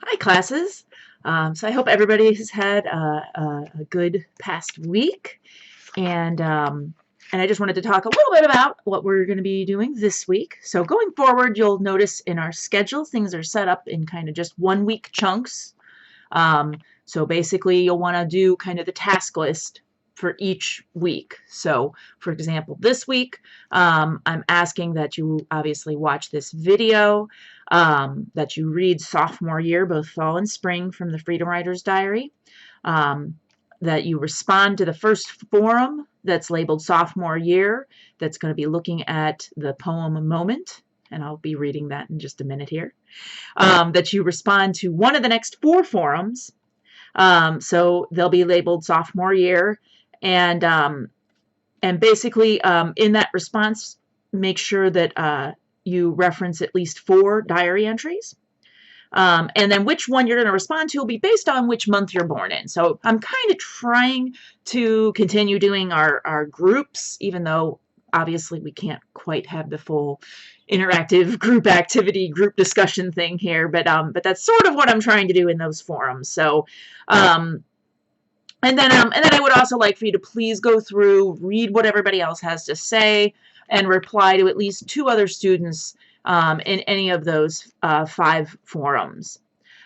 Hi, classes. So I hope everybody has had a good past week, and um, and I just wanted to talk a little bit about what we're going to be doing this week. So going forward, you'll notice in our schedule things are set up in kind of just 1 week chunks. So basically, you'll want to do kind of the task list for each week. So, for example, this week, I'm asking that you obviously watch this video, that you read sophomore year, both fall and spring, from the Freedom Writer's Diary, um, that you respond to the first forum that's labeled sophomore year, that's going to be looking at the poem Moment, and I'll be reading that in just a minute here. That you respond to one of the next 4 forums. So they'll be labeled sophomore year, and basically in that response, make sure that you reference at least 4 diary entries. And then which one you're going to respond to will be based on which month you're born in. So I'm kind of trying to continue doing our groups, even though obviously we can't quite have the full interactive group activity, group discussion thing here, but that's sort of what I'm trying to do in those forums. So, and then I would also like for you to please go through, read what everybody else has to say, and reply to at least 2 other students in any of those 5 forums.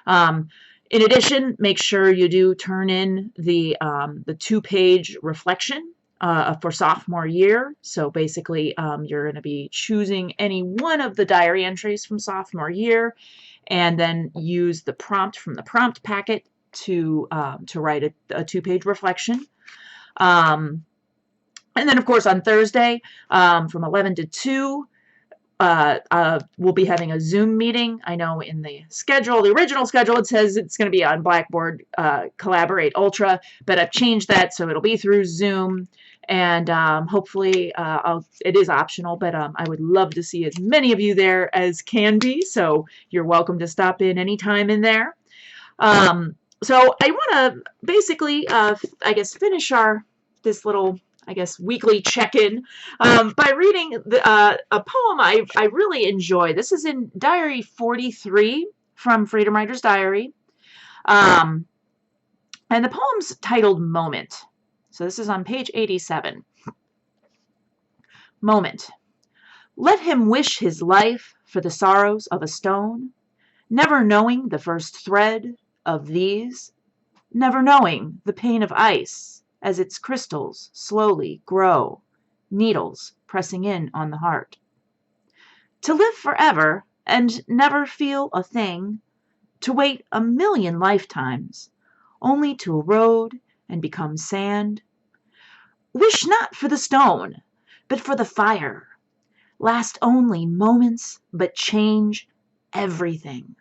In addition, make sure you do turn in the 2-page reflection for sophomore year. So basically, you're going to be choosing any one of the diary entries from sophomore year, and then use the prompt from the prompt packet to write a 2-page reflection. And then, of course, on Thursday from 11 to 2, we'll be having a Zoom meeting. I know in the schedule, the original schedule, it says it's going to be on Blackboard Collaborate Ultra, but I've changed that, so it'll be through Zoom. And hopefully, it is optional, but I would love to see as many of you there as can be, so you're welcome to stop in anytime in there. So I want to basically, I guess, finish this little, I guess, weekly check-in by reading a poem I really enjoy. This is in Diary 43 from Freedom Writer's Diary. And the poem's titled Moment. So this is on page 87. Moment. Let him wish his life for the sorrows of a stone, never knowing the first thread of these, never knowing the pain of ice as its crystals slowly grow, needles pressing in on the heart. To live forever and never feel a thing, to wait 1,000,000 lifetimes, only to erode and become sand. Wish not for the stone, but for the fire. Last only moments, but change everything.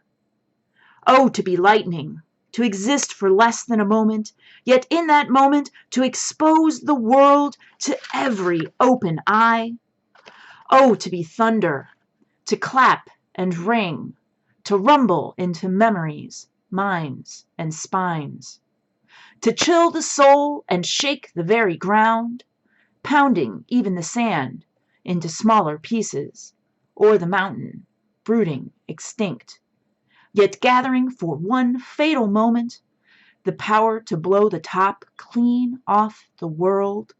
Oh, to be lightning, to exist for less than a moment, yet in that moment to expose the world to every open eye. Oh, to be thunder, to clap and ring, to rumble into memories, minds, and spines. To chill the soul and shake the very ground, pounding even the sand into smaller pieces, or the mountain, brooding extinct, yet gathering for one fatal moment the power to blow the top clean off the world.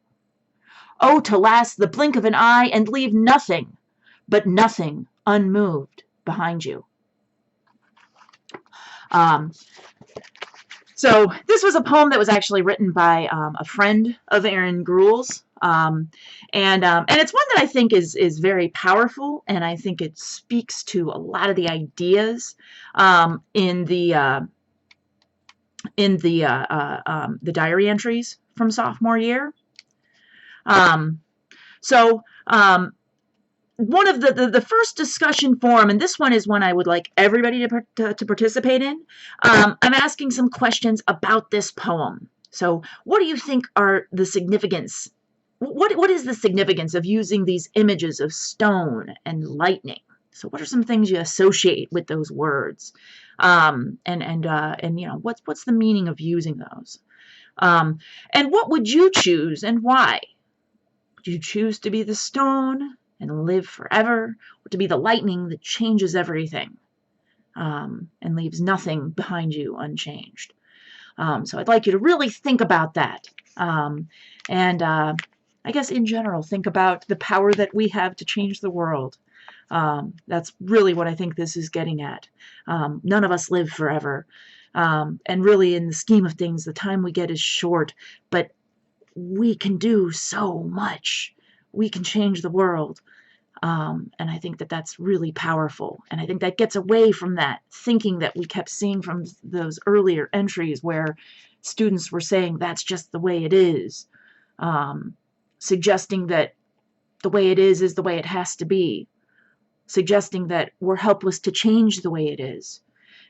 Oh, to last the blink of an eye and leave nothing, but nothing unmoved behind you. So this was a poem that was actually written by a friend of Aaron Gruel's, and it's one that I think is very powerful, and I think it speaks to a lot of the ideas in the diary entries from sophomore year. One of the first discussion forum, and this one is one I would like everybody to participate in. I'm asking some questions about this poem. So what do you think are the significance? What is the significance of using these images of stone and lightning? So what are some things you associate with those words? And you know, what's the meaning of using those? And what would you choose and why? Would you choose to be the stone and live forever, or to be the lightning that changes everything? and leaves nothing behind you unchanged. So I'd like you to really think about that. And I guess in general, think about the power that we have to change the world. That's really what I think this is getting at. None of us live forever. And really, in the scheme of things, the time we get is short, but we can do so much. We can change the world. And I think that that's really powerful. And I think that gets away from that thinking that we kept seeing from those earlier entries where students were saying that's just the way it is, suggesting that the way it is the way it has to be, suggesting that we're helpless to change the way it is.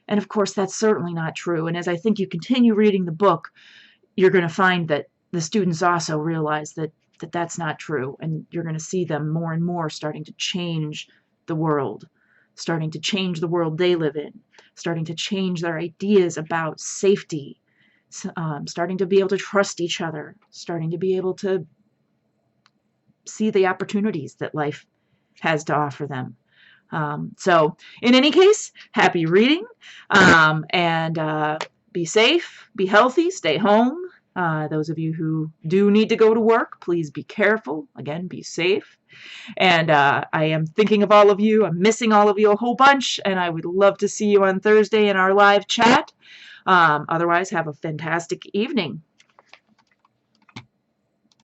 And of course, that's certainly not true. And as I think you continue reading the book, you're going to find that the students also realize that that's not true. And you're going to see them more and more starting to change the world, starting to change the world they live in, starting to change their ideas about safety, starting to be able to trust each other, starting to be able to see the opportunities that life has to offer them. So in any case, happy reading, and be safe, be healthy, stay home. Those of you who do need to go to work, please be careful. Again, be safe. And I am thinking of all of you. I'm missing all of you a whole bunch, and I would love to see you on Thursday in our live chat. Otherwise, have a fantastic evening.